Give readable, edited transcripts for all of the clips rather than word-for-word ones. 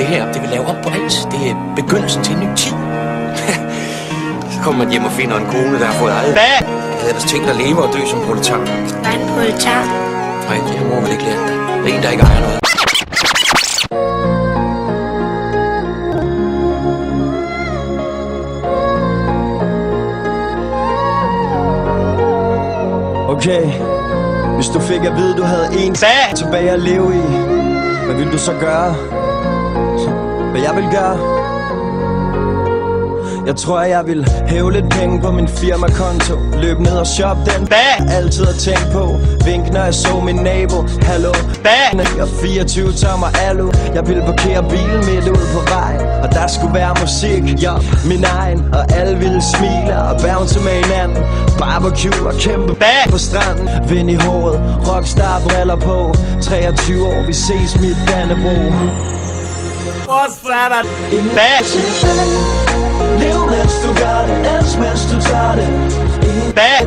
Det her, det vil lave op på alt. Det er begyndelsen til en ny tid. Så kommer man hjem og finder en kone, der har fået eget. Hvad? Jeg havde ellers tænkt at leve og dø som proletar. Hvad er en proletar? Nej, det har mor vel ikke lært dig. Det er en, der ikke ejer noget. Okay, hvis du fik at vide, du havde en sag tilbage at leve i, hvad ville du så gøre? Hvad jeg vil gøre? Jeg tror, jeg vil hæve lidt penge på min firmakonto, løb ned og shop den bag. Altid at tænke på, vink når jeg så min nabo. Hallo, bag. Jeg 24 tommer alu. Jeg ville parkere bilen midt ud på vejen, og der skulle være musik, ja, min egen. Og alle ville smile og bounce med hinanden. Barbecue og kæmpe bag på stranden. Vind i håret, rockstar briller på. 23 år, vi ses mit Dannebro. Hvor er der en bag? Lev mens du gør det, elsk mens du tager det. Bag!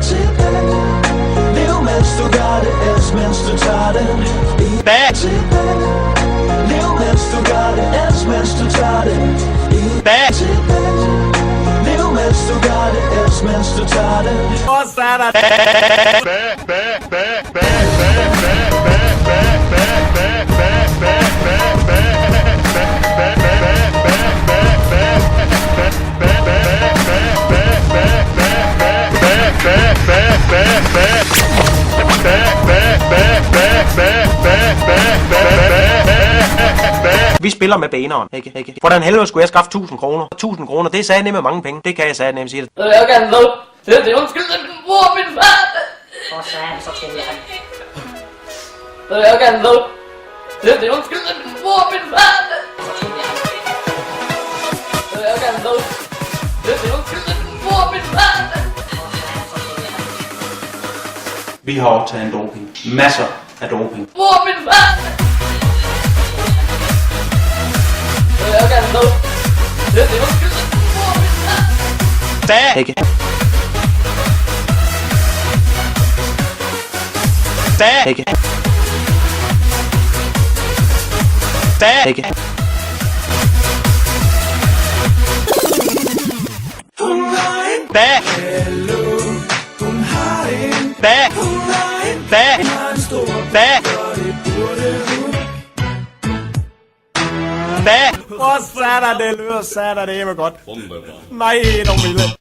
Lev mens du gør det, elsk mens du tager det. Bag! Lev mens du gør det, elsk mens du tager det. Bag! Lev mens du gør det, elsk mens du tager det. Hvor er der Vi spiller med baneren, ikke? Hvordan helvede skulle jeg skaffe 1000 kroner? 1000 kroner, det er sagde med mange penge. Det kan jeg sagde nemt sige det. Jeg kan lov. Det er undskyld, at min mor og min far. Hvor sagde så troede jeg. Jeg kan lov. Det er undskyld, at min mor og min far. Jeg kan lov. Det er undskyld, at min mor og min far. Vi har optaget en doping. Masser af doping. Mor og min far. Jeg kan lov. Det er undskyld, at min mor og min far. Dag! Ikke? Dag! Ikke? Dag! Ikke? Dag! Dag! Dag! Dag! Hvor er der det lyder sat af det hjemme godt. Nej, dog vildt.